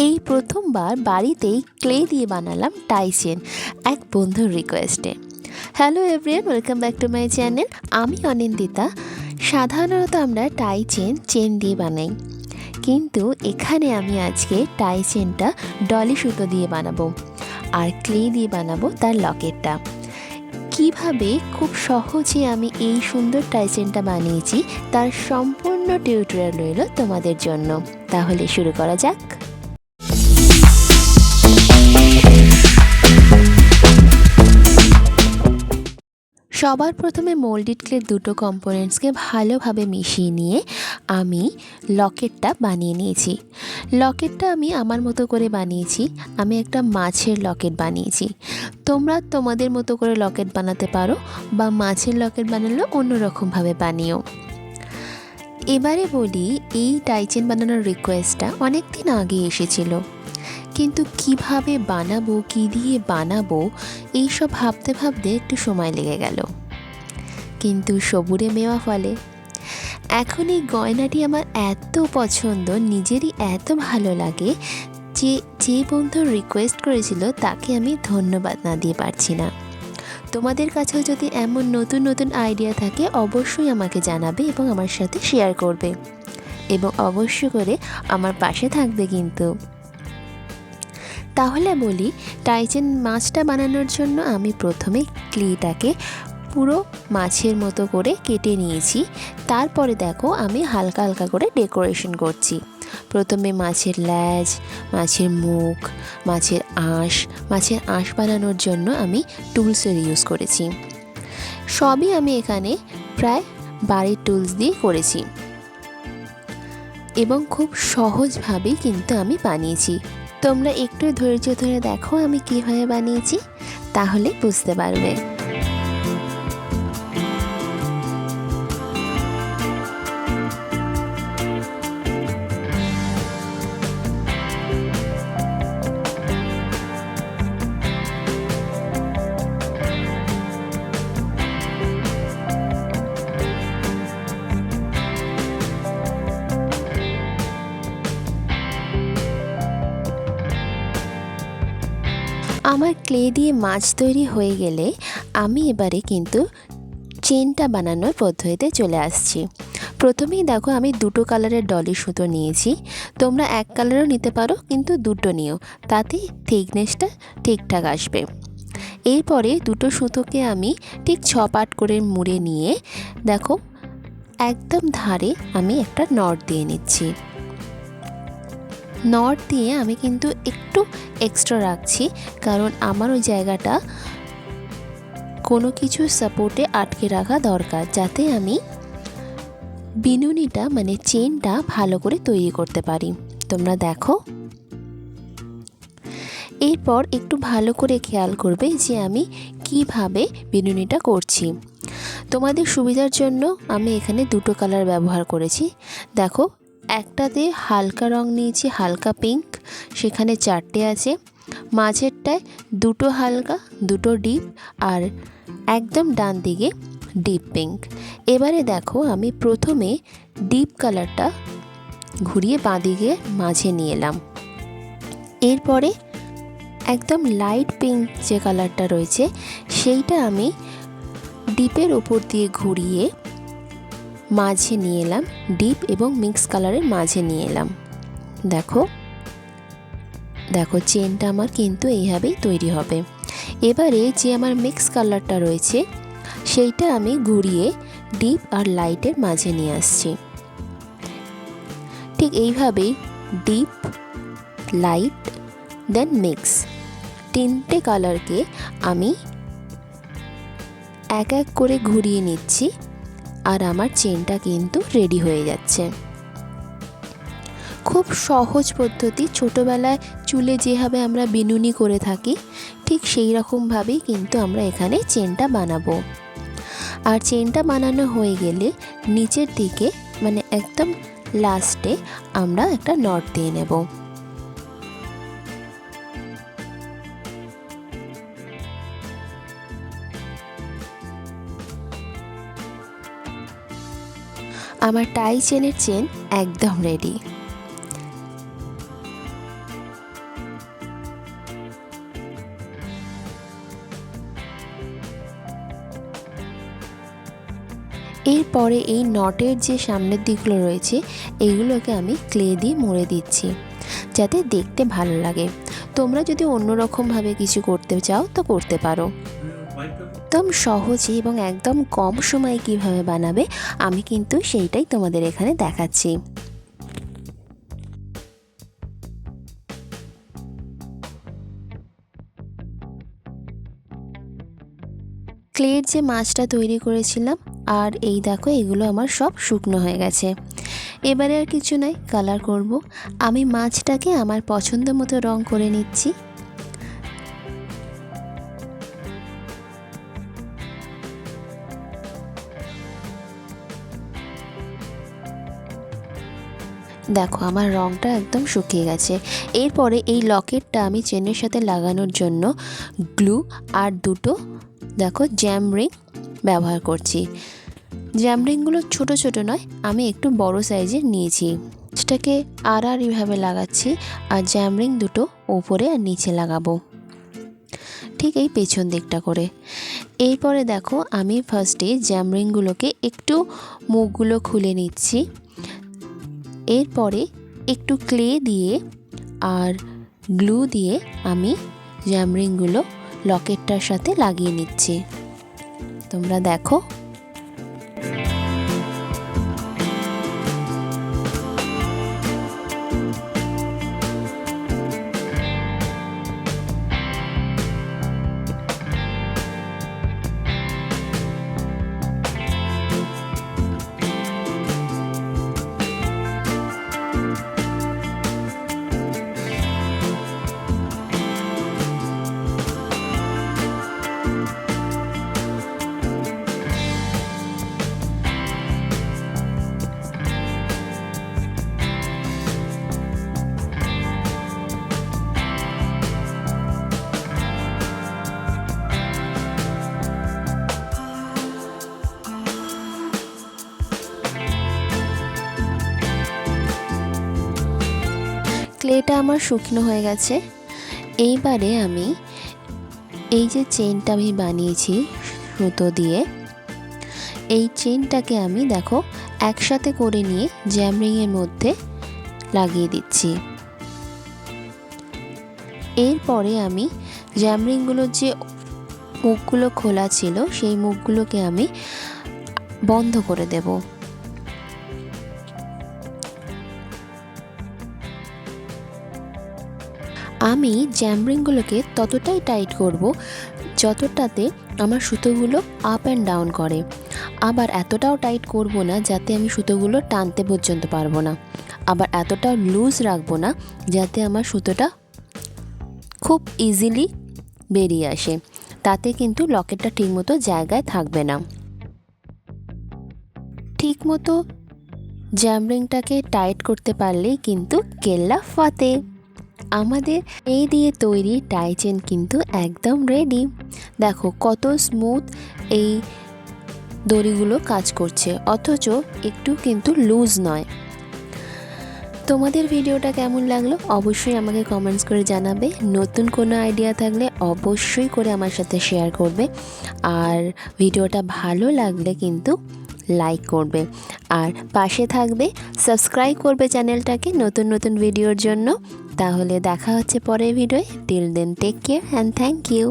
এই প্রথমবার বাড়িতেই ক্লে দিয়ে বানালাম টাই চেন এক বন্ধুর রিকোয়েস্টে। Hello everyone, welcome back to my channel. আমি অনিন্দিতা। সাধারণত আমরা টাই চেন দিয়ে বানাই, কিন্তু এখানে আমি আজকে টাই চেনটা ডলি সুতো দিয়ে বানাবো আর ক্লে দিয়ে বানাবো তার লকেটটা। কিভাবে খুব সহজে আমি এই সুন্দর টাই চেনটা বানিয়েছি তার সম্পূর্ণ টিউটোরিয়াল রইল তোমাদের জন্য। তাহলে শুরু করা যাক। সবার প্রথমে মোল্ডেড ক্লের দুটো কম্পোনেন্টসকে ভালোভাবে মিশিয়ে নিয়ে আমি লকেটটা বানিয়ে নিয়েছি। লকেটটা আমি আমার মতো করে বানিয়েছি। আমি একটা মাছের লকেট বানিয়েছি। তোমরা তোমাদের মতো করে লকেট বানাতে পারো, বা মাছের লকেট বানালেও অন্যরকমভাবে বানিও। এবারে বলি, এই টাই চেন বানানোর রিকোয়েস্টটা অনেক দিন আগে এসেছিল, কিন্তু কিভাবে বানাবো, কী দিয়ে বানাবো, এইসব ভাবতে ভাবতে একটু সময় লেগে গেল। কিন্তু সবুরে মেওয়া ফলে। এখন এই গয়নাটি আমার এত পছন্দ, নিজেরই এত ভালো লাগে যে বন্ধু রিকোয়েস্ট করেছিল তাকে আমি ধন্যবাদ না দিয়ে পারছি না। তোমাদের কাছেও যদি এমন নতুন নতুন আইডিয়া থাকে অবশ্যই আমাকে জানাবে এবং আমার সাথে শেয়ার করবে, এবং অবশ্যই করে আমার পাশে থাকবে কিন্তু। তাহলে বলি, টাই চেন মাছটা বানানোর জন্য আমি প্রথমে ক্লেটাকে পুরো মাছের মতো করে কেটে নিয়েছি। তারপরে দেখো আমি হালকা হালকা করে ডেকোরেশন করছি। প্রথমে মাছের ল্যাজ, মাছের মুখ, মাছের আঁশ বানানোর জন্য আমি টুলসের ইউজ করেছি। সবই আমি এখানে প্রায় বাড়ির টুলস দিয়ে করেছি এবং খুব সহজভাবেই কিন্তু আমি বানিয়েছি। তোমরা একটু ধৈর্য ধরে দেখো আমি কীভাবে বানিয়েছি, তাহলে বুঝতে পারবে। আমার ক্লে দিয়ে মাছ তৈরি হয়ে গেলে আমি এবারে কিন্তু চেনটা বানানোর পদ্ধতিতে চলে আসছি। প্রথমেই দেখো আমি দুটো কালারের ডলি সুতো নিয়েছি। তোমরা এক কালারও নিতে পারো, কিন্তু দুটো নিও, তাতে থিকনেসটা ঠিকঠাক আসবে। এরপরে দুটো সুতোকে আমি ঠিক 6 পাট করে মুড়ে নিয়ে দেখো একদম ধারে আমি একটা নট দিয়ে নিচ্ছি। নট দিয়ে আমি কিন্তু একটু এক্সট্রা রাখছি, কারণ আমার ওই জায়গাটা কোনো কিছু সাপোর্টে আটকে রাখা দরকার, যাতে আমি বিনুনিটা মানে চেনটা ভালো করে তৈরি করতে পারি। তোমরা দেখো, এরপর একটু ভালো করে খেয়াল করবে যে আমি কিভাবে বিনুনিটা করছি। তোমাদের সুবিধার জন্য আমি এখানে দুটো কালার ব্যবহার করেছি। দেখো, একটাতে হালকা রং নিয়েছি, হালকা পিঙ্ক, সেখানে 4টে আছে। মাঝেরটায় দুটো হালকা, দুটো ডিপ, আর একদম ডান দিকে ডিপ পিঙ্ক। এবারে দেখো আমি প্রথমে ডিপ কালারটা ঘুরিয়ে বাঁদিকে মাঝে নিয়ে এলাম। এরপরে একদম লাইট পিঙ্ক যে কালারটা রয়েছে সেইটা আমি ডিপের ওপর দিয়ে ঘুরিয়ে মাঝে নিয়ে এলাম, ডিপ এবং মিক্স কালারের মাঝে নিয়ে এলাম। দেখো দেখো চেনটা আমার কিন্তু এইভাবেই তৈরি হবে। এবারে যে আমার মিক্স কালারটা রয়েছে সেইটা আমি ঘুরিয়ে ডিপ আর লাইটের মাঝে নিয়ে আসছি। ঠিক এইভাবেই ডিপ, লাইট, দেন মিক্স, 3টে কালারকে আমি এক এক করে ঘুরিয়ে নিচ্ছি, আর আমার চেনটা কিন্তু রেডি হয়ে যাচ্ছে। খুব সহজ পদ্ধতি। ছোটোবেলায় চুলে যেভাবে আমরা বিনুনি করে থাকি ঠিক সেই রকমভাবেই কিন্তু আমরা এখানে চেনটা বানাবো। আর চেনটা বানানো হয়ে গেলে নিচের দিকে মানে একদম লাস্টে আমরা একটা নট দিয়ে নেব। আমার টাই চেনের চেন একদম রেডি। এরপরে এই নটের যে সামনের দিকগুলো রয়েছে এইগুলোকে আমি ক্লে দিয়ে মুড়ে দিচ্ছি যাতে দেখতে ভালো লাগে। তোমরা যদি অন্যরকমভাবে কিছু করতে চাও তো করতে পারো। একদম সহজে এবং একদম কম সময়ে কিভাবে বানাবে আমি কিন্তু সেইটাই তোমাদের এখানে দেখাচ্ছি। ক্লের যে মাছটা তৈরি করেছিলাম আর এই দেখো এগুলো আমার সব শুকনো হয়ে গেছে। এবারে আর কিছু নয়, কালার করব। আমি মাছটাকে আমার পছন্দ মতো রং করে নিচ্ছি। দেখো আমার রঙটা একদম শুকিয়ে গেছে। এরপরে এই লকেটটা আমি চেনের সাথে লাগানোর জন্য গ্লু আর দুটো দেখো জ্যাম রিং ব্যবহার করছি। জ্যাম রিংগুলো ছোটো ছোটো নয়, আমি একটু বড় সাইজের নিয়েছি। সেটাকে এইভাবে লাগাচ্ছি আর জ্যাম রিং দুটো ওপরে আর নিচে লাগাবো, ঠিক এই পেছন দিকটা করে। এরপরে দেখো আমি ফার্স্টে জ্যাম রিংগুলোকে একটু মুখগুলো খুলে নিচ্ছি। এরপরে একটু ক্লে দিয়ে আর গ্লু দিয়ে আমি জ্যাম রিংগুলো লকেটটার সাথে লাগিয়ে নিচ্ছি। তোমরা দেখো ক্লেটা আমার শুকনো হয়ে গেছে। এইবারে আমি এই যে চেনটা আমি বানিয়েছি সুতো দিয়ে, এই চেনটাকে আমি দেখো একসাথে করে নিয়ে জ্যাম রিংয়ের মধ্যে লাগিয়ে দিচ্ছি। এরপরে আমি জ্যাম রিংগুলোর যে মুখগুলো খোলা ছিল সেই মুখগুলোকে আমি বন্ধ করে দেব। আমি জ্যাম রিংগুলোকে ততটাই টাইট করব যতটাতে আমার সুতোগুলো আপ অ্যান্ড ডাউন করে। আবার এতটাও টাইট করব না যাতে আমি সুতোগুলো টানতে পর্যন্ত পারবো না, আবার এতটাও লুজ রাখবো না যাতে আমার সুতোটা খুব ইজিলি বেরিয়ে আসে। তাতে কিন্তু লকেটটা ঠিকমতো জায়গায় থাকবে না। ঠিকমতো জ্যাম রিংটাকে টাইট করতে পারলেই কিন্তু কেল্লা ফাতে। আমাদের এই দিয়ে তৈরি টাই চেন কিন্তু একদম রেডি। দেখো কত স্মুথ এই দড়িগুলো কাজ করছে, অথচ একটু কিন্তু লুজ নয়। তোমাদের ভিডিওটা কেমন লাগলো অবশ্যই আমাকে কমেন্টস করে জানাবে। নতুন কোনো আইডিয়া থাকলে অবশ্যই করে আমার সাথে শেয়ার করবে। আর ভিডিওটা ভালো লাগলে কিন্তু লাইক করবে আর পাশে থাকবে, সাবস্ক্রাইব করবে চ্যানেলটাকে নতুন নতুন ভিডিওর জন্য। তাহলে দেখা হচ্ছে পরের ভিডিওয়ে। Till then take care and thank you.